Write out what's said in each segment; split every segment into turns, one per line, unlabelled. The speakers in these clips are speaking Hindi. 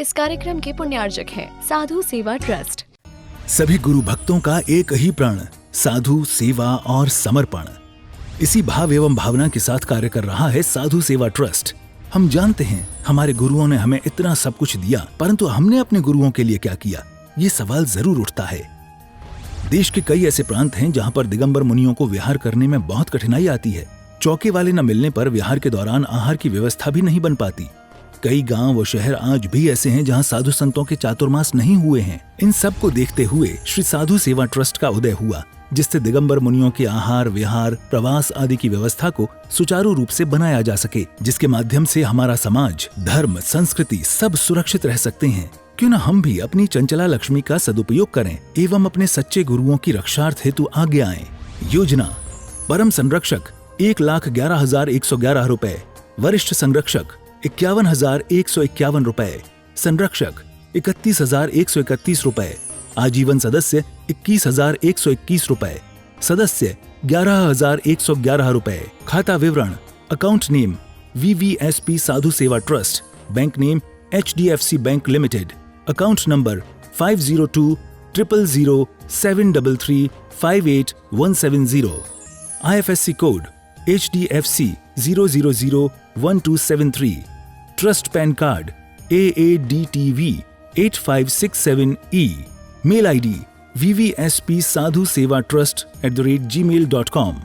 इस कार्यक्रम के पुण्यार्जक हैं साधु सेवा ट्रस्ट।
सभी गुरु भक्तों का एक ही प्रण, साधु सेवा और समर्पण। इसी भाव एवं भावना के साथ कार्य कर रहा है साधु सेवा ट्रस्ट। हम जानते हैं हमारे गुरुओं ने हमें इतना सब कुछ दिया, परंतु हमने अपने गुरुओं के लिए क्या किया, ये सवाल जरूर उठता है। देश के कई ऐसे प्रांत हैं जहां पर दिगंबर मुनियों को विहार करने में बहुत कठिनाई आती है। चौके वाले न मिलने पर विहार के दौरान आहार की व्यवस्था भी नहीं बन पाती। कई गांव व शहर आज भी ऐसे हैं जहां साधु संतों के चातुर्मास नहीं हुए हैं। इन सब को देखते हुए श्री साधु सेवा ट्रस्ट का उदय हुआ, जिससे दिगंबर मुनियों के आहार, विहार, प्रवास आदि की व्यवस्था को सुचारू रूप से बनाया जा सके, जिसके माध्यम से हमारा समाज, धर्म, संस्कृति सब सुरक्षित रह सकते हैं। क्यों न हम भी अपनी चंचला लक्ष्मी का सदुपयोग करें एवं अपने सच्चे गुरुओं की रक्षार्थ हेतु आगे आएं। योजना: परम संरक्षक 1,11,111 रुपए, वरिष्ठ संरक्षक 51,151 रुपए, संरक्षक 31,131 रुपए, आजीवन सदस्य 21,121 रुपए, सदस्य 11,111 रुपए। खाता विवरण: account name VVSP Sadhu Seva trust, bank name HDFC bank limited, account number 50200073358170, IFSC code HDFC 0001273, trust PAN card AADTV 8567E, mail ID vvspsadhusevatrust@gmail.com।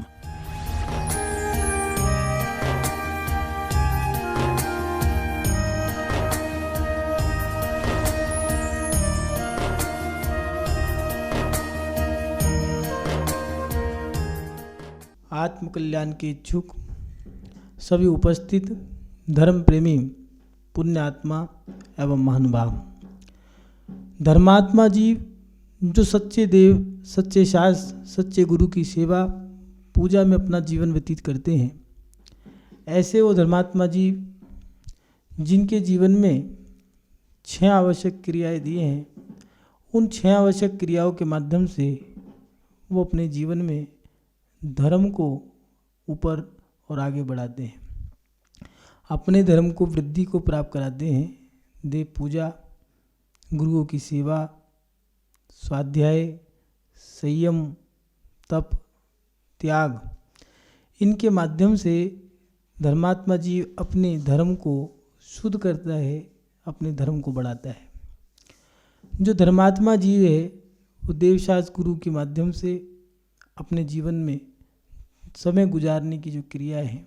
आत्मकल्याण के इच्छुक सभी उपस्थित धर्म प्रेमी पुण्यात्मा एवं महानुभाव, धर्मात्मा जीव जो सच्चे देव, सच्चे शास्त्र, सच्चे गुरु की सेवा पूजा में अपना जीवन व्यतीत करते हैं, ऐसे वो धर्मात्मा जीव जिनके जीवन में 6 आवश्यक क्रियाएं दी हैं, उन 6 आवश्यक क्रियाओं के माध्यम से वो अपने जीवन में धर्म को ऊपर और आगे बढ़ाते हैं, अपने धर्म को वृद्धि को प्राप्त कराते हैं। देव पूजा, गुरुओं की सेवा, स्वाध्याय, संयम, तप, त्याग, इनके माध्यम से धर्मात्मा जीव अपने धर्म को शुद्ध करता है, अपने धर्म को बढ़ाता है। जो धर्मात्मा जीव है वो देवशास्त्र गुरु के माध्यम से अपने जीवन में समय गुजारने की जो क्रिया है,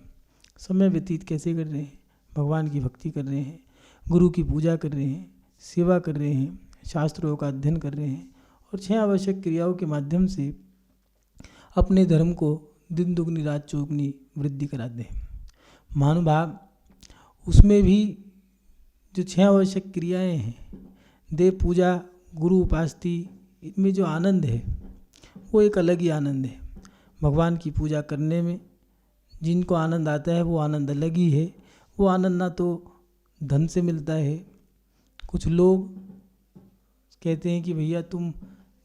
समय व्यतीत कैसे कर रहे हैं, भगवान की भक्ति कर रहे हैं, गुरु की पूजा कर रहे हैं, सेवा कर रहे हैं, शास्त्रों का अध्ययन कर रहे हैं और 6 आवश्यक क्रियाओं के माध्यम से अपने धर्म को दिन दुगनी रात चौगुनी वृद्धि कराते हैं। महानुभाव, उसमें भी जो 6 आवश्यक क्रियाएं हैं, देव पूजा, गुरु उपासती, इनमें जो आनंद है वो एक अलग ही आनंद है। भगवान की पूजा करने में जिनको आनंद आता है वो आनंद अलग ही है। वो आनंद ना तो धन से मिलता है। कुछ लोग कहते हैं कि भैया तुम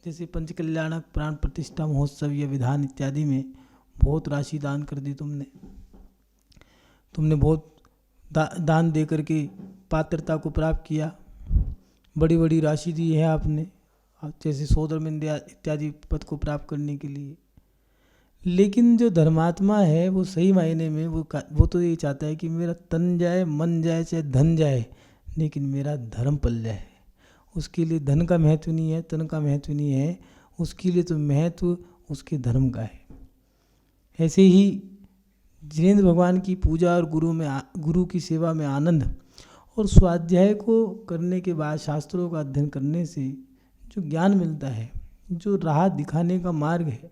जैसे पंचकल्याणक प्राण प्रतिष्ठा महोत्सव या विधान इत्यादि में बहुत राशि दान कर दी, तुमने बहुत दान दे करके पात्रता को प्राप्त किया, बड़ी बड़ी राशि दी है आपने, जैसे सोदरमिंद इत्यादि पद को प्राप्त करने के लिए। लेकिन जो धर्मात्मा है वो सही मायने में वो तो ये चाहता है कि मेरा तन जाए, मन जाए, चाहे धन जाए, लेकिन मेरा धर्म पल जाए। उसके लिए धन का महत्व नहीं है, तन का महत्व नहीं है, उसके लिए तो महत्व उसके धर्म का है। ऐसे ही जिनेंद्र भगवान की पूजा और गुरु की सेवा में आनंद और स्वाध्याय को करने के बाद शास्त्रों का अध्ययन करने से जो ज्ञान मिलता है, जो राह दिखाने का मार्ग है,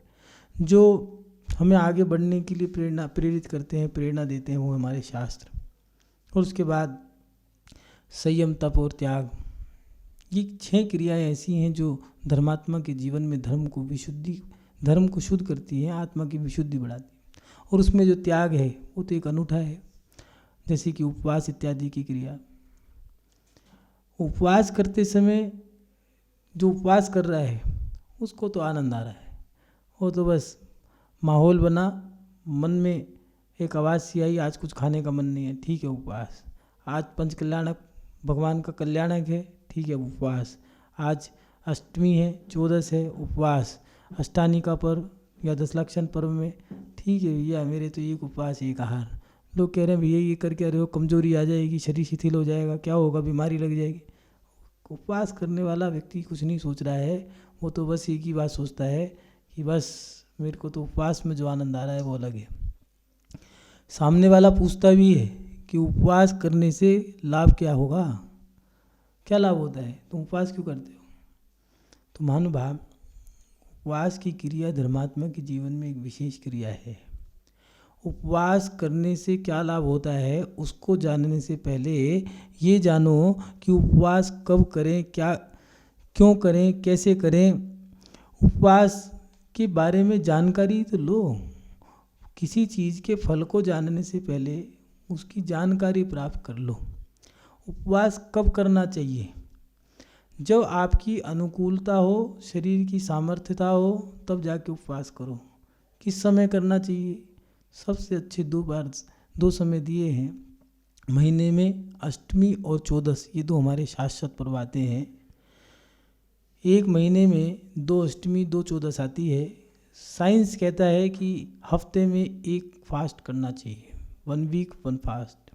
जो हमें आगे बढ़ने के लिए प्रेरित करते हैं, प्रेरणा देते हैं, वो हमारे शास्त्र। और उसके बाद संयम, तप और त्याग, ये 6 क्रियाएं ऐसी हैं जो धर्मात्मा के जीवन में धर्म को शुद्ध करती हैं, आत्मा की विशुद्धि बढ़ाती है। और उसमें जो त्याग है वो तो एक अनूठा है, जैसे कि उपवास इत्यादि की क्रिया। उपवास करते समय जो उपवास कर रहा है उसको तो आनंद आ रहा है, वो तो बस माहौल बना, मन में एक आवाज़ सी आई, आज कुछ खाने का मन नहीं है, ठीक है उपवास। आज पंचकल्याणक भगवान का कल्याणक है, ठीक है, उपवास। आज अष्टमी है, 14 है, उपवास। अष्टानी का पर्व या दशलक्षण पर्व में, ठीक है भैया, मेरे तो एक उपवास एक आहार। लोग कह रहे हैं भैया ये करके अरे हो कमजोरी आ जाएगी, शरीर शिथिल हो जाएगा, क्या होगा, बीमारी लग जाएगी। उपवास करने वाला व्यक्ति कुछ नहीं सोच रहा है, वो तो बस एक ही बात सोचता है कि बस मेरे को तो उपवास में जो आनंद आ रहा है वो अलग है। सामने वाला पूछता भी है कि उपवास करने से लाभ क्या होगा, क्या लाभ होता है, तुम उपवास क्यों करते हो। तो महानुभाव, उपवास की क्रिया धर्मात्मा के जीवन में एक विशेष क्रिया है। उपवास करने से क्या लाभ होता है उसको जानने से पहले ये जानो कि उपवास कब करें, क्या क्यों करें, कैसे करें। उपवास के बारे में जानकारी तो लो। किसी चीज़ के फल को जानने से पहले उसकी जानकारी प्राप्त कर लो। उपवास कब करना चाहिए, जब आपकी अनुकूलता हो, शरीर की सामर्थ्यता हो, तब जाके उपवास करो। किस समय करना चाहिए, सबसे अच्छे दो समय दिए हैं महीने में, अष्टमी और 14, ये दो हमारे शाश्वत पर्व आते हैं। एक महीने में 2 अष्टमी 2 14 आती है। साइंस कहता है कि हफ्ते में एक फास्ट करना चाहिए, 1 वीक 1 फास्ट।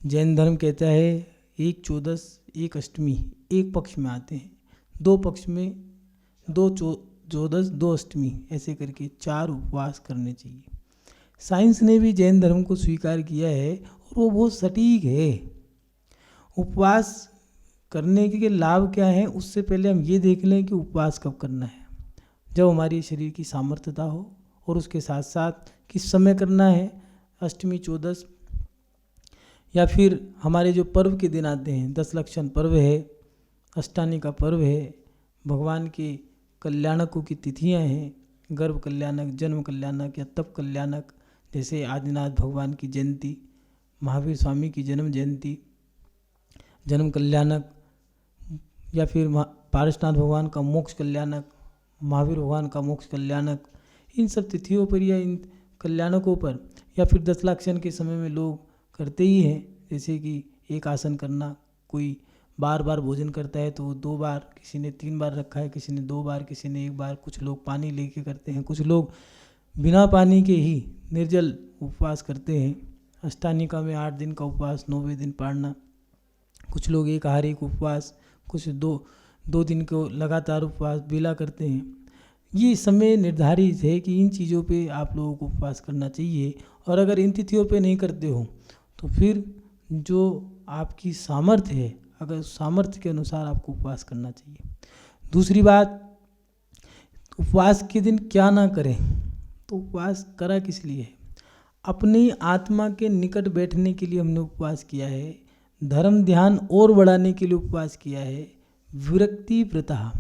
जैन धर्म कहता है 1 14 1 अष्टमी एक पक्ष में आते हैं, 2 पक्ष में 2 14 2 अष्टमी, ऐसे करके 4 उपवास करने चाहिए। साइंस ने भी जैन धर्म को स्वीकार किया है और वो बहुत सटीक है। उपवास करने के लाभ क्या है, उससे पहले हम ये देख लें कि उपवास कब करना है। जब हमारी शरीर की सामर्थ्यता हो और उसके साथ साथ किस समय करना है, अष्टमी 14 या फिर हमारे जो पर्व के दिन आते हैं, दशलक्षण पर्व है, अष्टानी का पर्व है, भगवान के कल्याणकों की तिथियां हैं, गर्भ कल्याणक, जन्म कल्याणक या तप कल्याणक, जैसे आदिनाथ भगवान की जयंती, महावीर स्वामी की जन्म जयंती, जन्म कल्याणक, या फिर पारसनाथ भगवान का मोक्ष कल्याणक, महावीर भगवान का मोक्ष कल्याणक। इन सब तिथियों पर या इन कल्याणकों पर या फिर दशलक्षण के समय में लोग करते ही हैं। जैसे कि एक आसन करना, कोई बार बार भोजन करता है तो वो 2 बार, किसी ने 3 बार रखा है, किसी ने 2 बार, किसी ने 1 बार। कुछ लोग पानी लेके करते हैं, कुछ लोग बिना पानी के ही निर्जल उपवास करते हैं। अष्टानिका में 8 दिन का उपवास, 9वें दिन पाड़ना। कुछ लोग एक आहार एक उपवास, कुछ 2 दिन को लगातार उपवास बेला करते हैं। ये समय निर्धारित है कि इन चीज़ों पे आप लोगों को उपवास करना चाहिए। और अगर इन तिथियों पे नहीं करते हो तो फिर जो आपकी सामर्थ्य है, अगर सामर्थ्य के अनुसार आपको उपवास करना चाहिए। दूसरी बात, उपवास के दिन क्या ना करें। तो उपवास करा किस लिए है, अपनी आत्मा के निकट बैठने के लिए हमने उपवास किया है, धर्म ध्यान और बढ़ाने के लिए उपवास किया है। विरक्ति व्रता,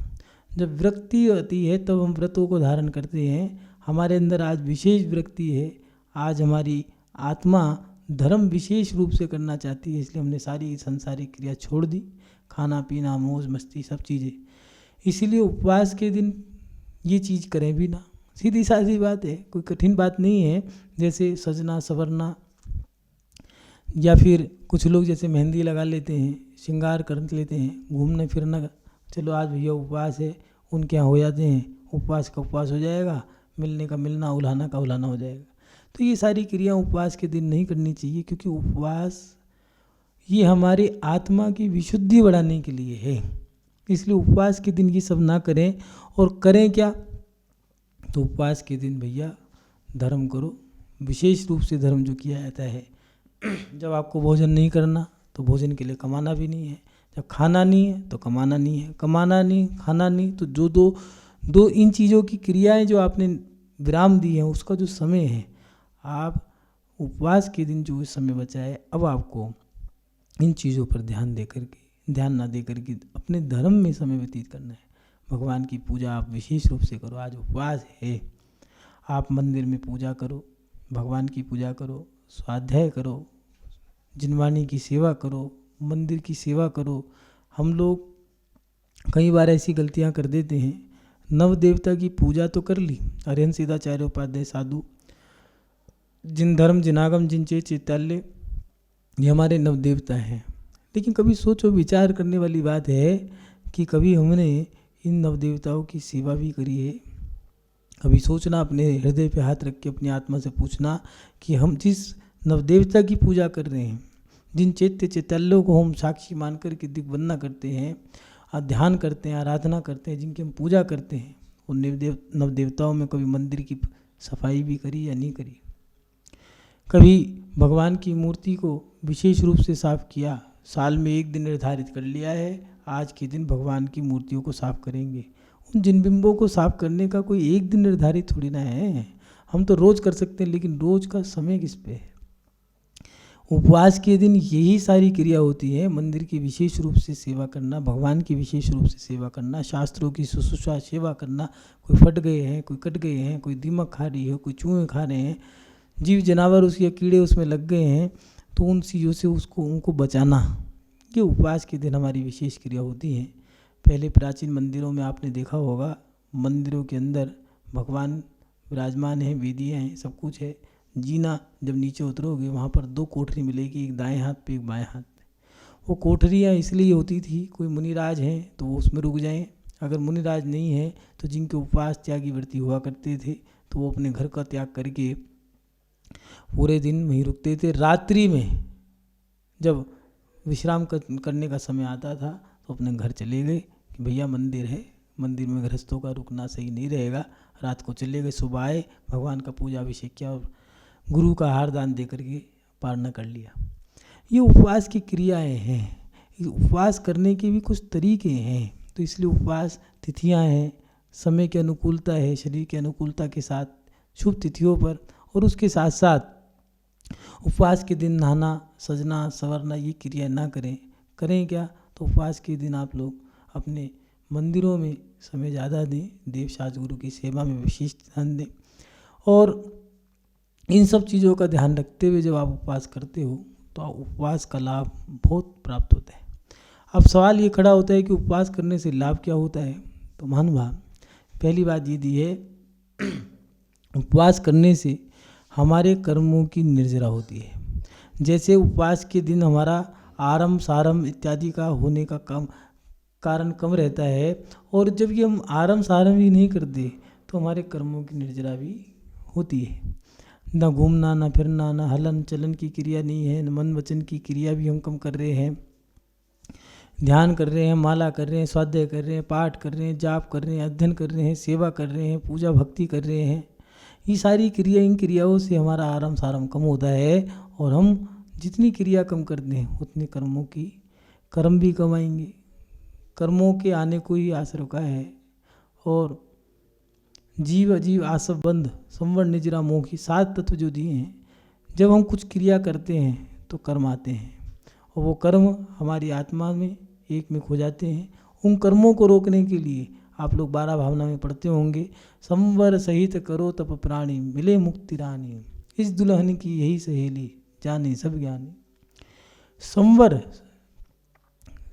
जब विरक्ति होती है तब हम व्रतों को धारण करते हैं। हमारे अंदर आज विशेष विरक्ति है, आज हमारी आत्मा धर्म विशेष रूप से करना चाहती है, इसलिए हमने सारी संसारिक क्रिया छोड़ दी, खाना पीना मौज मस्ती सब चीज़ें। इसीलिए उपवास के दिन ये चीज़ करें भी ना, सीधी सादी बात है, कोई कठिन बात नहीं है। जैसे सजना संवरना, या फिर कुछ लोग जैसे मेहंदी लगा लेते हैं, श्रृंगार कर लेते हैं, घूमने फिरना, चलो आज भैया उपवास है, उनके यहाँ हो जाते हैं, उपवास का उपवास हो जाएगा, मिलने का मिलना, उल्हाना का उल्हाना हो जाएगा। तो ये सारी क्रिया उपवास के दिन नहीं करनी चाहिए, क्योंकि उपवास ये हमारे आत्मा की विशुद्धि बढ़ाने के लिए है। इसलिए उपवास के दिन ये सब ना करें। और करें क्या, तो उपवास के दिन भैया धर्म करो, विशेष रूप से धर्म जो किया जाता है। जब आपको भोजन नहीं करना तो भोजन के लिए कमाना भी नहीं है, जब खाना नहीं है तो कमाना नहीं है, कमाना नहीं खाना नहीं, तो जो दो इन चीज़ों की क्रियाएं जो आपने विराम दी हैं, उसका जो समय है, आप उपवास के दिन जो समय बचा है, अब आपको इन चीज़ों पर ध्यान ना दे करके अपने धर्म में समय व्यतीत करना है। भगवान की पूजा आप विशेष रूप से करो। आज उपवास है, आप मंदिर में पूजा करो, भगवान की पूजा करो, स्वाध्याय करो, जिनवाणी की सेवा करो, मंदिर की सेवा करो। हम लोग कई बार ऐसी गलतियां कर देते हैं, नव देवता की पूजा तो कर ली, अरिहंत सिद्धाचार्य उपाध्याय साधु, जिन धर्म जिनागम जिन चे चैताल्य, ये हमारे नव देवता हैं, लेकिन कभी सोचो, विचार करने वाली बात है कि कभी हमने इन नवदेवताओं की सेवा भी करी है। कभी सोचना, अपने हृदय पे हाथ रख के अपनी आत्मा से पूछना कि हम जिस नवदेवता की पूजा कर रहे हैं, जिन चैत्य चैतल्यों को हम साक्षी मान कर के दिग्वंदना करते हैं, ध्यान करते हैं, आराधना करते हैं, जिनकी हम पूजा करते हैं, उन नवदेवताओं में कभी मंदिर की सफाई भी करी या नहीं करी? कभी भगवान की मूर्ति को विशेष रूप से साफ किया? साल में एक दिन निर्धारित कर लिया है, आज के दिन भगवान की मूर्तियों को साफ करेंगे। उन जिन बिंबों को साफ करने का कोई एक दिन निर्धारित थोड़ी ना है। हम तो रोज़ कर सकते हैं, लेकिन रोज़ का समय किस पे है? उपवास के दिन यही सारी क्रिया होती है। मंदिर की विशेष रूप से सेवा करना, भगवान की विशेष रूप से सेवा करना, शास्त्रों की शुश्रूषा सेवा करना। कोई फट गए हैं, कोई कट गए हैं, कोई दीमक खा रही है, कोई चूहे खा रहे हैं, जीव जानवर उसके कीड़े उसमें लग गए हैं, तो उन चीज़ों से उनको बचाना, ये उपवास के दिन हमारी विशेष क्रिया होती है। पहले प्राचीन मंदिरों में आपने देखा होगा, मंदिरों के अंदर भगवान विराजमान हैं, वेदियाँ हैं, सब कुछ है। जीना जब नीचे उतरोगे वहाँ पर 2 कोठरी मिलेगी, एक दाएं हाथ पे, एक बाएं हाथ पे। वो कोठरियाँ इसलिए होती थी, कोई मुनिराज हैं तो वो उसमें रुक जाएं, अगर मुनिराज नहीं है तो जिनके उपवास त्यागी व्रती हुआ करते थे तो वो अपने घर का त्याग करके पूरे दिन वहीं रुकते थे। रात्रि में जब विश्राम करने का समय आता था तो अपने घर चले गए कि भैया मंदिर है, मंदिर में गृहस्थों का रुकना सही नहीं रहेगा। रात को चले गए, सुबह आए, भगवान का पूजा अभिषेक किया और गुरु का हार दान दे करके पारणा कर लिया। ये उपवास की क्रियाएं हैं। उपवास करने के भी कुछ तरीके हैं, तो इसलिए उपवास तिथियां हैं, समय की अनुकूलता है, शरीर की अनुकूलता के साथ शुभ तिथियों पर। और उसके साथ साथ उपवास के दिन नहाना, सजना, संवरना ये क्रिया ना करें। करें क्या? तो उपवास के दिन आप लोग अपने मंदिरों में समय ज़्यादा दें, देवशास्त्र गुरु की सेवा में विशेष ध्यान दें। और इन सब चीज़ों का ध्यान रखते हुए जब आप उपवास करते हो तो उपवास का लाभ बहुत प्राप्त होता है। अब सवाल ये खड़ा होता है कि उपवास करने से लाभ क्या होता है? तो महानुभाव, पहली बात ये दी है, उपवास करने से हमारे कर्मों की निर्जरा होती है। जैसे उपवास के दिन हमारा आरम सारम इत्यादि का होने का कारण कम रहता है, और जब ये हम आरम सारम ही नहीं करते तो हमारे कर्मों की निर्जरा भी होती है। ना घूमना, ना फिरना, ना हलन चलन की क्रिया नहीं है, न मन वचन की क्रिया भी हम कम कर रहे हैं। ध्यान कर रहे हैं, माला कर रहे हैं, स्वाध्याय कर रहे हैं, पाठ कर रहे हैं, जाप कर रहे हैं, अध्ययन कर रहे हैं, सेवा कर रहे हैं, पूजा भक्ति कर रहे हैं। ये सारी क्रिया, इन क्रियाओं से हमारा आराम साराम कम होता है, और हम जितनी क्रिया कम करते हैं उतने कर्म भी कम आएंगे। कर्मों के आने को ही आस रुका है। और जीव अजीव आसव बंध संवर निजरा मोह की 7 तत्व जो दिए हैं, जब हम कुछ क्रिया करते हैं तो कर्म आते हैं, और वो कर्म हमारी आत्मा में एक में खो जाते हैं। उन कर्मों को रोकने के लिए आप लोग 12 भावना में पढ़ते होंगे, संवर सहित करो तप प्राणी, मिले मुक्ति रानी, इस दुल्हन की यही सहेली, जाने सब ज्ञानी। संवर,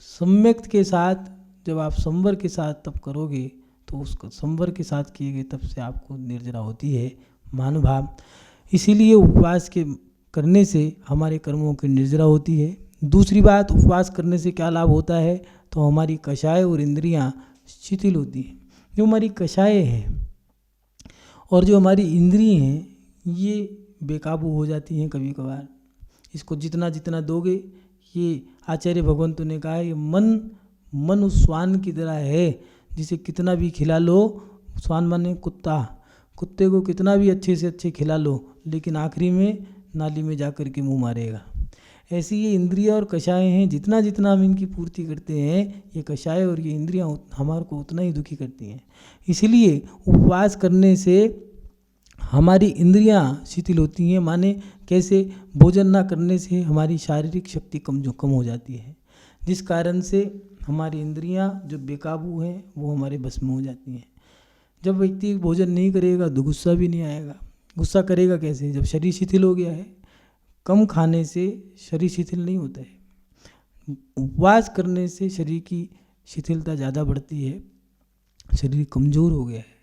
सम्यक के साथ जब आप संवर के साथ तप करोगे तो उसको संवर के साथ किए गए तप से आपको निर्जरा होती है महानुभाव। इसीलिए उपवास के करने से हमारे कर्मों की निर्जरा होती है। दूसरी बात, उपवास करने से क्या लाभ होता है? तो हमारी कषाय और इंद्रियां शिथिल होती हैं। जो हमारी कषाय हैं और जो हमारी इंद्रियां हैं, ये बेकाबू हो जाती हैं कभी कभार। इसको जितना जितना दोगे, ये आचार्य भगवंतु ने कहा है, मन उस श्वान की तरह है, जिसे कितना भी खिला लो, श्वान माने कुत्ता, कुत्ते को कितना भी अच्छे से अच्छे खिला लो, लेकिन आखिरी में नाली में जा कर के मुँह मारेगा। ऐसी ये इंद्रियां और कषाय हैं, जितना जितना हम इनकी पूर्ति करते हैं, ये कषाय और ये इंद्रियां हमारे को उतना ही दुखी करती हैं। इसलिए उपवास करने से हमारी इंद्रियां शिथिल होती हैं। माने कैसे? भोजन ना करने से हमारी शारीरिक शक्ति कम हो जाती है, जिस कारण से हमारी इंद्रियां जो बेकाबू हैं वो हमारे बस में हो जाती हैं। जब व्यक्ति भोजन नहीं करेगा तो गुस्सा भी नहीं आएगा। गुस्सा करेगा कैसे? जब शरीर शिथिल हो गया है। कम खाने से शरीर शिथिल नहीं होता है। उपवास करने से शरीर की शिथिलता ज़्यादा बढ़ती है, शरीर कमज़ोर हो गया है।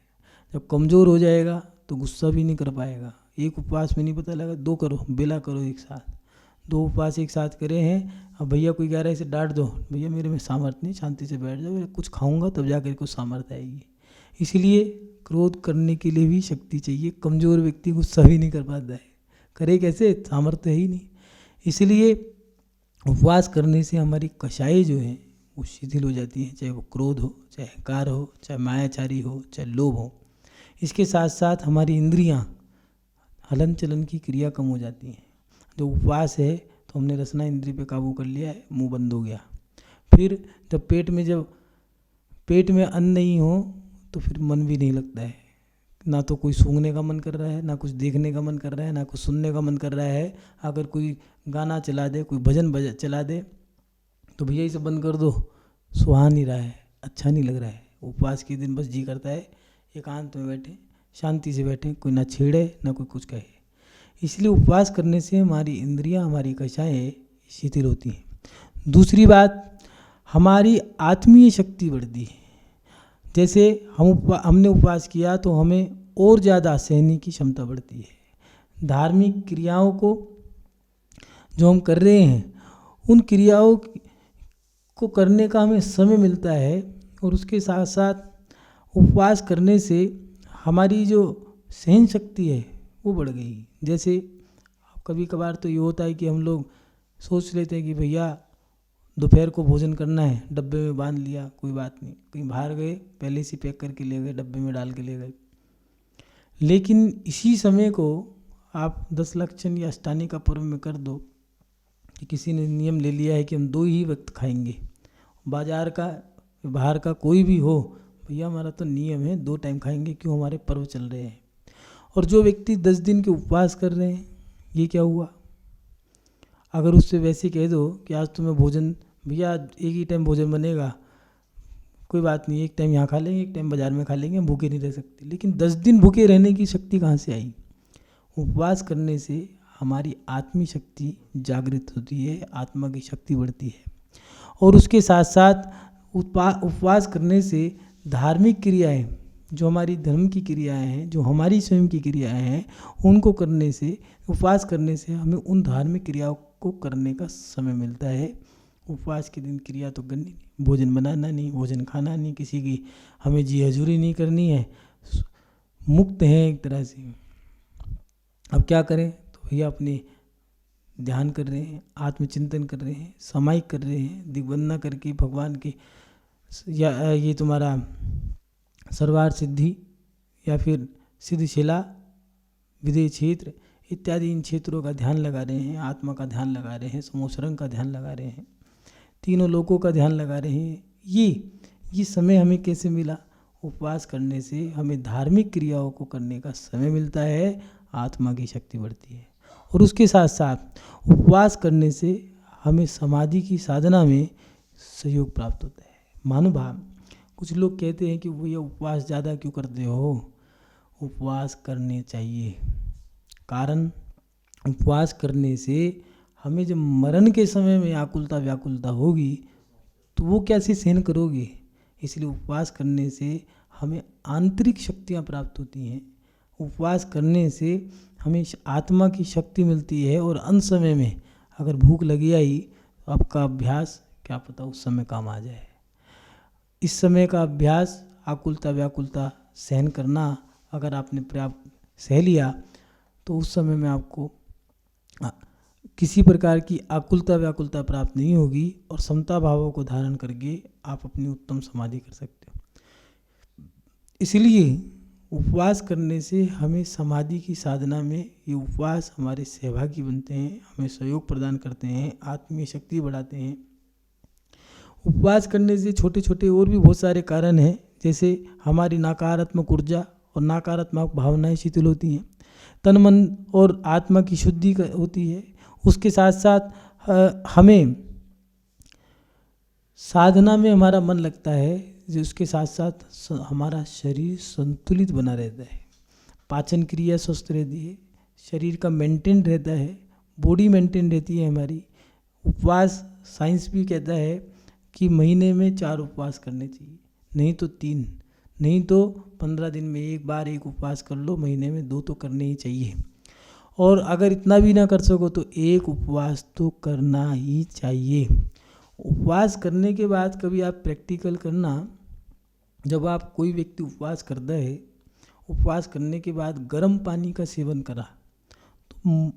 जब कमज़ोर हो जाएगा तो गुस्सा भी नहीं कर पाएगा। एक उपवास में नहीं पता लगा, 2 करो, बेला करो एक साथ, 2 उपवास एक साथ करे हैं। अब भैया कोई कह रहा है इसे डांट दो, भैया मेरे में सामर्थ्य नहीं, शांति से बैठ जाओ, कुछ खाऊंगा तब जाकर कुछ सामर्थ्य आएगी। इसलिए क्रोध करने के लिए भी शक्ति चाहिए। कमज़ोर व्यक्ति गुस्सा भी नहीं कर पाता है, करे कैसे, सामर्थ्य है ही नहीं। इसलिए उपवास करने से हमारी कषाएँ जो हैं वो शिथिल हो जाती हैं, चाहे वो क्रोध हो, चाहे अहंकार हो, चाहे मायाचारी हो, चाहे लोभ हो। इसके साथ साथ हमारी इंद्रियां, हलन चलन की क्रिया कम हो जाती हैं। जो उपवास है तो हमने रसना इंद्रिय पे काबू कर लिया है, मुंह बंद हो गया। फिर जब पेट में अन्न नहीं हो तो फिर मन भी नहीं लगता है, ना तो कोई सूंघने का मन कर रहा है, ना कुछ देखने का मन कर रहा है, ना कुछ सुनने का मन कर रहा है। अगर कोई गाना चला दे, कोई भजन चला दे तो भैया इसे बंद कर दो, सुहा नहीं रहा है, अच्छा नहीं लग रहा है। उपवास के दिन बस जी करता है एकांत में बैठे, शांति से बैठे, कोई ना छेड़े ना कोई कुछ कहे। इसलिए उपवास करने से हमारी इंद्रियां, हमारी कषाएँ शिथिल होती हैं। दूसरी बात, हमारी आत्मीय शक्ति बढ़ती है। जैसे हमने उपवास किया तो हमें और ज़्यादा सहने की क्षमता बढ़ती है। धार्मिक क्रियाओं को जो हम कर रहे हैं, उन क्रियाओं को करने का हमें समय मिलता है। और उसके साथ साथ उपवास करने से हमारी जो सहन शक्ति है वो बढ़ गई। जैसे कभी कभार तो ये होता है कि हम लोग सोच लेते हैं कि भैया दोपहर को भोजन करना है, डब्बे में बांध लिया, कोई बात नहीं, कहीं बाहर गए पहले से पैक करके ले गए, डब्बे में डाल के ले गए। लेकिन इसी समय को आप 10 लक्षण या अष्टानी का पर्व में कर दो कि किसी ने नियम ले लिया है कि हम 2 ही वक्त खाएंगे, बाजार का बाहर का कोई भी हो, भैया हमारा तो नियम है 2 टाइम खाएंगे, क्यों, हमारे पर्व चल रहे हैं। और जो व्यक्ति 10 दिन के उपवास कर रहे हैं, ये क्या हुआ? अगर उससे वैसे कह दो कि आज तुम्हें भोजन, भैया 1 ही टाइम भोजन बनेगा, कोई बात नहीं, 1 टाइम यहाँ खा लेंगे, 1 टाइम बाजार में खा लेंगे, हम भूखे नहीं रह सकते। लेकिन 10 दिन भूखे रहने की शक्ति कहाँ से आई? उपवास करने से हमारी आत्मी शक्ति जागृत होती है, आत्मा की शक्ति बढ़ती है। और उसके साथ साथ उपवास करने से धार्मिक क्रियाएं, जो हमारी धर्म की क्रियाएं हैं, जो हमारी स्वयं की क्रियाएं हैं, उनको करने से, उपवास करने से हमें उन धार्मिक क्रियाओं को करने का समय मिलता है। उपवास के दिन क्रिया तो करनी नहीं, भोजन बनाना नहीं, भोजन खाना नहीं, किसी की हमें जी हजूरी नहीं करनी है, मुक्त हैं एक तरह से। अब क्या करें? तो भैया अपने ध्यान कर रहे हैं, आत्मचिंतन कर रहे हैं, समाहिक कर रहे हैं, दिग्वंदना करके भगवान के, या ये तुम्हारा सर्वार सिद्धि या फिर सिद्धशिला, विदेह क्षेत्र इत्यादि इन क्षेत्रों का ध्यान लगा रहे हैं, आत्मा का ध्यान लगा रहे हैं, समोसरंग का ध्यान लगा रहे हैं, तीनों लोकों का ध्यान लगा रहे हैं। ये समय हमें कैसे मिला? उपवास करने से हमें धार्मिक क्रियाओं को करने का समय मिलता है, आत्मा की शक्ति बढ़ती है। और उसके साथ साथ उपवास करने से हमें समाधि की साधना में सहयोग प्राप्त होता है। महानुभाव, कुछ लोग कहते हैं कि वो ये उपवास ज़्यादा क्यों करते हो? उपवास करने चाहिए। कारण, उपवास करने से हमें जब मरण के समय में आकुलता व्याकुलता होगी तो वो कैसे सहन करोगे? इसलिए उपवास करने से हमें आंतरिक शक्तियाँ प्राप्त होती हैं। उपवास करने से हमें आत्मा की शक्ति मिलती है। और अंत समय में अगर भूख लगी आई तो आपका अभ्यास क्या पता उस समय काम आ जाए। इस समय का अभ्यास, आकुलता व्याकुलता सहन करना, अगर आपने पर्याप्त सह लिया तो उस समय में आपको किसी प्रकार की आकुलता व्याकुलता प्राप्त नहीं होगी और समता भावों को धारण करके आप अपनी उत्तम समाधि कर सकते हो। इसलिए उपवास करने से हमें समाधि की साधना में, ये उपवास हमारे सहभागी बनते हैं, हमें सहयोग प्रदान करते हैं, आत्मीय शक्ति बढ़ाते हैं। उपवास करने से छोटे छोटे और भी बहुत सारे कारण हैं, जैसे हमारी नकारात्मक ऊर्जा और नकारात्मक भावनाएं शिथिल होती हैं, तन मन और आत्मा की शुद्धि होती है। उसके साथ साथ हमें साधना में हमारा मन लगता है, जिसके साथ साथ हमारा शरीर संतुलित बना रहता है, पाचन क्रिया स्वस्थ रहती है, शरीर का मेंटेन रहता है, बॉडी मेंटेन रहती है हमारी। उपवास, साइंस भी कहता है कि महीने में 4 उपवास करने चाहिए, नहीं तो 3, नहीं तो 15 दिन में 1 बार 1 उपवास कर लो, महीने में 2 तो करने ही चाहिए। और अगर इतना भी ना कर सको तो एक उपवास तो करना ही चाहिए। उपवास करने के बाद कभी आप प्रैक्टिकल करना, जब आप कोई व्यक्ति उपवास करता है, उपवास करने के बाद गर्म पानी का सेवन करा तो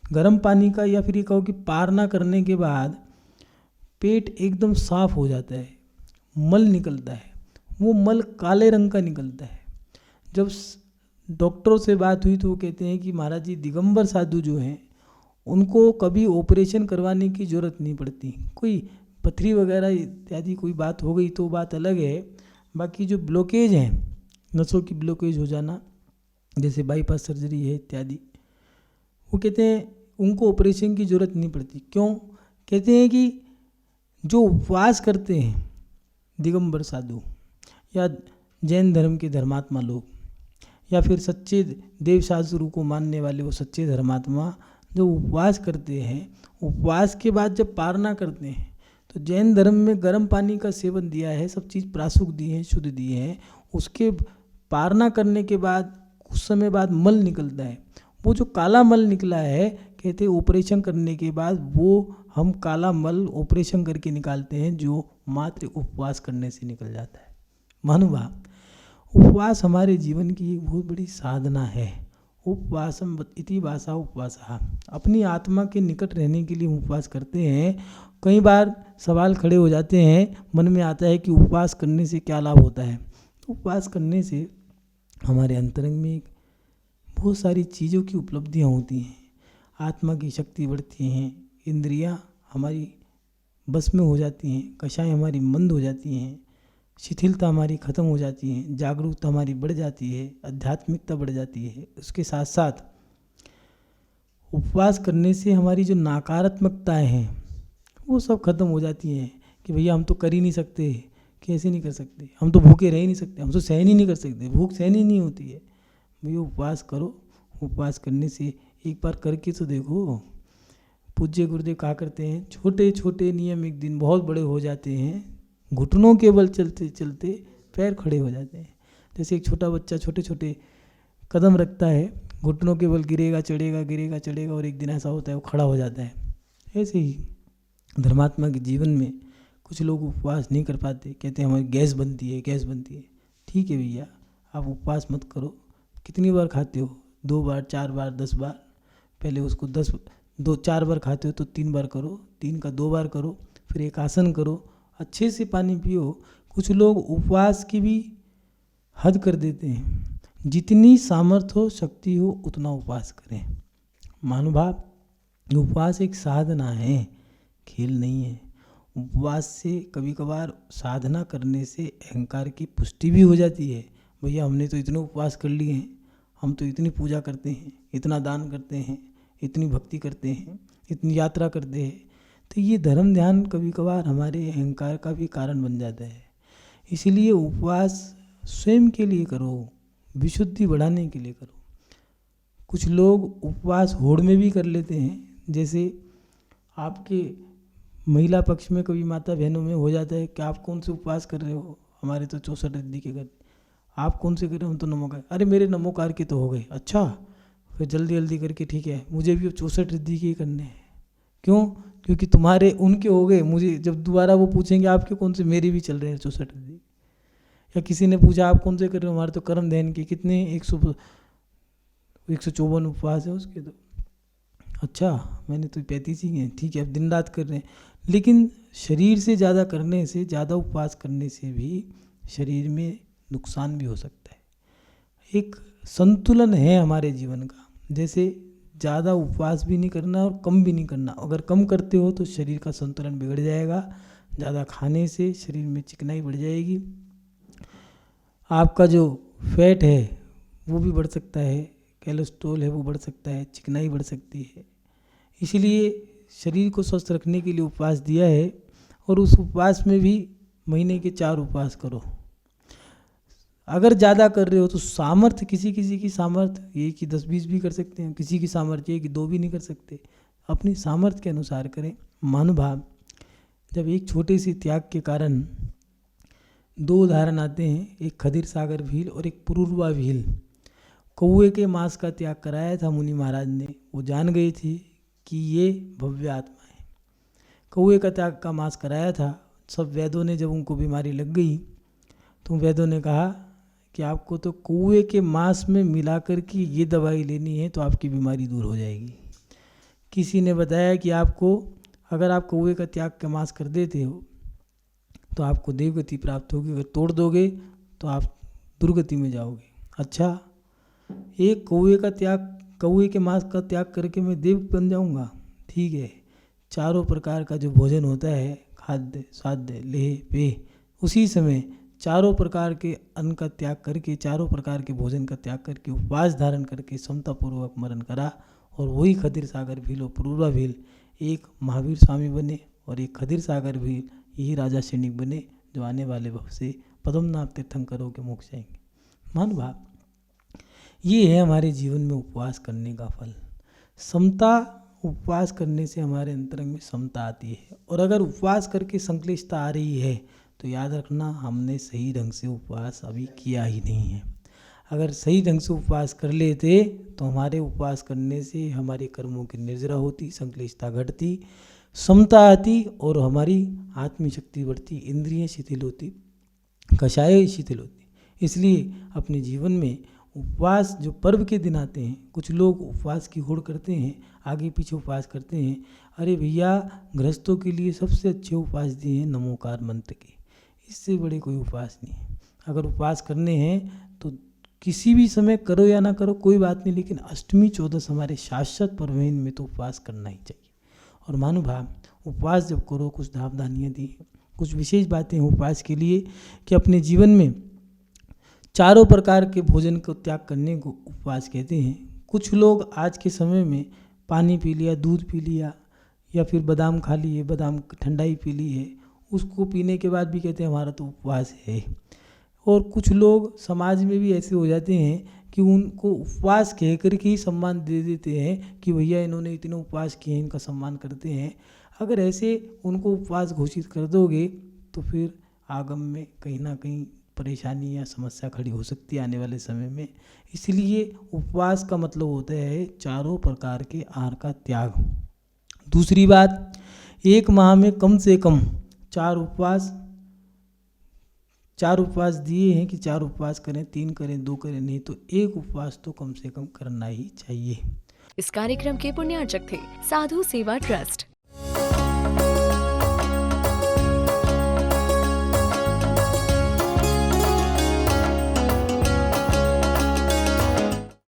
गर्म पानी का, या फिर ये कहो कि पारना करने के बाद पेट एकदम साफ हो जाता है, मल निकलता है, वो मल काले रंग का निकलता है। जब डॉक्टरों से बात हुई तो वो कहते हैं कि महाराज जी दिगंबर साधु जो हैं उनको कभी ऑपरेशन करवाने की ज़रूरत नहीं पड़ती। कोई पथरी वगैरह इत्यादि कोई बात हो गई तो बात अलग है, बाकी जो ब्लॉकेज हैं, नसों की ब्लॉकेज हो जाना, जैसे बाईपास सर्जरी है इत्यादि, वो कहते हैं उनको ऑपरेशन की ज़रूरत नहीं पड़ती। क्यों? कहते हैं कि जो उपवास करते हैं दिगंबर साधु या जैन धर्म के धर्मात्मा लोग, या फिर सच्चे देव शास्त्रु को मानने वाले वो सच्चे धर्मात्मा जो उपवास करते हैं, उपवास के बाद जब पारना करते हैं तो जैन धर्म में गर्म पानी का सेवन दिया है, सब चीज़ प्राशुक दी है, शुद्ध दी है। उसके पारना करने के बाद कुछ समय बाद मल निकलता है, वो जो काला मल निकला है, कहते हैं ऑपरेशन करने के बाद वो हम काला मल ऑपरेशन करके निकालते हैं, जो मात्र उपवास करने से निकल जाता है। महानुभाव, उपवास हमारे जीवन की एक बहुत बड़ी साधना है। उपवासम इति वासा उपवासा, अपनी आत्मा के निकट रहने के लिए उपवास करते हैं। कई बार सवाल खड़े हो जाते हैं, मन में आता है कि उपवास करने से क्या लाभ होता है। उपवास करने से हमारे अंतरंग में बहुत सारी चीज़ों की उपलब्धियाँ होती हैं। आत्मा की शक्ति बढ़ती हैं, इंद्रियां हमारी बस में हो जाती हैं, कषाएँ हमारी मंद हो जाती हैं, शिथिलता हमारी खत्म हो जाती है, जागरूकता हमारी बढ़ जाती है, आध्यात्मिकता बढ़ जाती है। उसके साथ साथ उपवास करने से हमारी जो नकारात्मकताएं हैं वो सब खत्म हो जाती हैं कि भैया हम तो कर ही नहीं सकते, कैसे नहीं कर सकते, हम तो भूखे रह ही नहीं सकते, हम तो सहन ही नहीं कर सकते, भूख सहन ही नहीं होती है। भैया उपवास करो, उपवास करने से एक बार करके तो देखो। पूज्य गुरुदेव कहा करते हैं, छोटे छोटे नियम एक दिन बहुत बड़े हो जाते हैं, घुटनों के बल चलते चलते पैर खड़े हो जाते हैं। जैसे एक छोटा बच्चा छोटे छोटे कदम रखता है, घुटनों के बल गिरेगा चढ़ेगा, गिरेगा चढ़ेगा, और एक दिन ऐसा होता है वो खड़ा हो जाता है। ऐसे ही धर्मात्मा के जीवन में कुछ लोग उपवास नहीं कर पाते, कहते हैं हमारी गैस बनती है, गैस बनती है। ठीक है भैया, आप उपवास मत करो। कितनी बार खाते हो? 2 बार, 4 बार, 10 बार। पहले उसको 4 बार खाते हो तो 3 बार करो, 3 का 2 बार करो, फिर एक आसन करो, अच्छे से पानी पियो। कुछ लोग उपवास की भी हद कर देते हैं, जितनी सामर्थ्य हो, शक्ति हो, उतना उपवास करें। महानुभाव, उपवास एक साधना है, खेल नहीं है। उपवास से कभी कभार साधना करने से अहंकार की पुष्टि भी हो जाती है। भैया हमने तो इतने उपवास कर लिए हैं, हम तो इतनी पूजा करते हैं, इतना दान करते हैं, इतनी भक्ति करते हैं, इतनी यात्रा करते हैं। तो ये धर्म ध्यान कभी कभार हमारे अहंकार का भी कारण बन जाता है। इसीलिए उपवास स्वयं के लिए करो, विशुद्धि बढ़ाने के लिए करो। कुछ लोग उपवास होड़ में भी कर लेते हैं, जैसे आपके महिला पक्ष में कभी माता बहनों में हो जाता है कि आप कौन से उपवास कर रहे हो, हमारे तो 64 रिद्धि के कर, आप कौन से कर रहे हो, हम तो नमोकार। अरे मेरे नमोकार के तो हो गए, अच्छा फिर जल्दी जल्दी करके ठीक है, मुझे भी 64 रिद्धि के करने हैं। क्यों? क्योंकि तुम्हारे उनके हो गए, मुझे जब दोबारा वो पूछेंगे आपके कौन से, मेरे भी चल रहे हैं 64 रिद्धि। या किसी ने पूछा आप कौन से कर रहे हो, हमारे तो कर्म ध्यान के कितने 154 उपवास है उसके। तो अच्छा मैंने तो 35 ही हैं, ठीक है अब दिन रात कर रहे हैं। लेकिन शरीर से ज़्यादा करने से, ज़्यादा उपवास करने से भी शरीर में नुकसान भी हो सकता है। एक संतुलन है हमारे जीवन का, जैसे ज़्यादा उपवास भी नहीं करना और कम भी नहीं करना। अगर कम करते हो तो शरीर का संतुलन बिगड़ जाएगा, ज़्यादा खाने से शरीर में चिकनाई बढ़ जाएगी, आपका जो फैट है वो भी बढ़ सकता है, कोलेस्ट्रॉल है वो बढ़ सकता है, चिकनाई बढ़ सकती है। इसलिए शरीर को स्वस्थ रखने के लिए उपवास दिया है, और उस उपवास में भी महीने के 4 उपवास करो। अगर ज़्यादा कर रहे हो तो सामर्थ्य, किसी किसी की सामर्थ्य ये कि 10-20 भी कर सकते हैं, किसी की सामर्थ्य ये कि 2 भी नहीं कर सकते, अपनी सामर्थ्य के अनुसार करें। महानुभाव, जब एक छोटे से त्याग के कारण 2 उदाहरण आते हैं, एक खदिर सागर भील और एक पुरुरवा भील। कौए के मांस का त्याग कराया था मुनि महाराज ने, वो जान गए थे कि ये भव्य आत्मा है। कौए का त्याग का मांस कराया था। सब वैद्यों ने जब उनको बीमारी लग गई तो वैद्यों ने कहा कि आपको तो कौए के मांस में मिलाकर के ये दवाई लेनी है तो आपकी बीमारी दूर हो जाएगी। किसी ने बताया कि आपको अगर आप कौए का त्याग का मांस कर देते हो तो आपको देवगति प्राप्त होगी, अगर तोड़ दोगे तो आप दुर्गति में जाओगे। अच्छा, एक कौए के मांस का त्याग करके मैं देव बन जाऊंगा? ठीक है, चारों प्रकार का जो भोजन होता है, खाद्य, स्वाद्य, लेह, पेय, उसी समय चारों प्रकार के अन्न का त्याग करके, चारों प्रकार के भोजन का त्याग करके उपवास धारण करके समतापूर्वक मरण करा और वही खदिर सागर भील और पूर्वा भील एक महावीर स्वामी बने और एक खदिर सागर भील यही राजा सैनिक बने जो आने वाले भव से पद्मनाभ तीर्थंकरों के मोक्ष जाएंगे। महानुभाव, ये है हमारे जीवन में उपवास करने का फल। समता, उपवास करने से हमारे अंतरंग में समता आती है। और अगर उपवास करके संक्लिष्टता आ रही है तो याद रखना हमने सही ढंग से उपवास अभी किया ही नहीं है। अगर सही ढंग से उपवास कर लेते तो हमारे उपवास करने से हमारे कर्मों की निर्जरा होती, संक्लिष्टता घटती, समता आती और हमारी आत्मिक शक्ति बढ़ती, इंद्रियां शिथिल होती, कषाय शिथिल होती। इसलिए अपने जीवन में उपवास जो पर्व के दिन आते हैं, कुछ लोग उपवास की होड़ करते हैं, आगे पीछे उपवास करते हैं। अरे भैया, गृहस्थों के लिए सबसे अच्छे उपवास दिए हैं नमोकार मंत्र के, इससे बड़े कोई उपवास नहीं है। अगर उपवास करने हैं तो किसी भी समय करो या ना करो कोई बात नहीं, लेकिन अष्टमी चौदस हमारे शाश्वत पर्व हैं, इनमें तो उपवास करना ही चाहिए। और महानुभाव, उपवास जब करो, कुछ सावधानियाँ दी, कुछ विशेष बातें हैं उपवास के लिए कि अपने जीवन में चारों प्रकार के भोजन को त्याग करने को उपवास कहते हैं। कुछ लोग आज के समय में पानी पी लिया, दूध पी लिया या फिर बादाम खा लिए, बादाम ठंडाई पी ली है, उसको पीने के बाद भी कहते हैं हमारा तो उपवास है। और कुछ लोग समाज में भी ऐसे हो जाते हैं कि उनको उपवास कह कर के ही सम्मान दे देते हैं कि भैया इन्होंने इतने उपवास किए हैं, इनका सम्मान करते हैं। अगर ऐसे उनको उपवास घोषित कर दोगे तो फिर आगम में कहीं ना कहीं परेशानी या समस्या खड़ी हो सकती है आने वाले समय में। इसलिए उपवास का मतलब होता है चारों प्रकार के आहार का त्याग। दूसरी बात, एक माह में कम से कम चार उपवास दिए हैं कि 4 उपवास करें, 3 करें, 2 करें, नहीं तो एक उपवास तो कम से कम करना ही चाहिए।
इस कार्यक्रम के पुण्यार्चक थे साधु सेवा ट्रस्ट।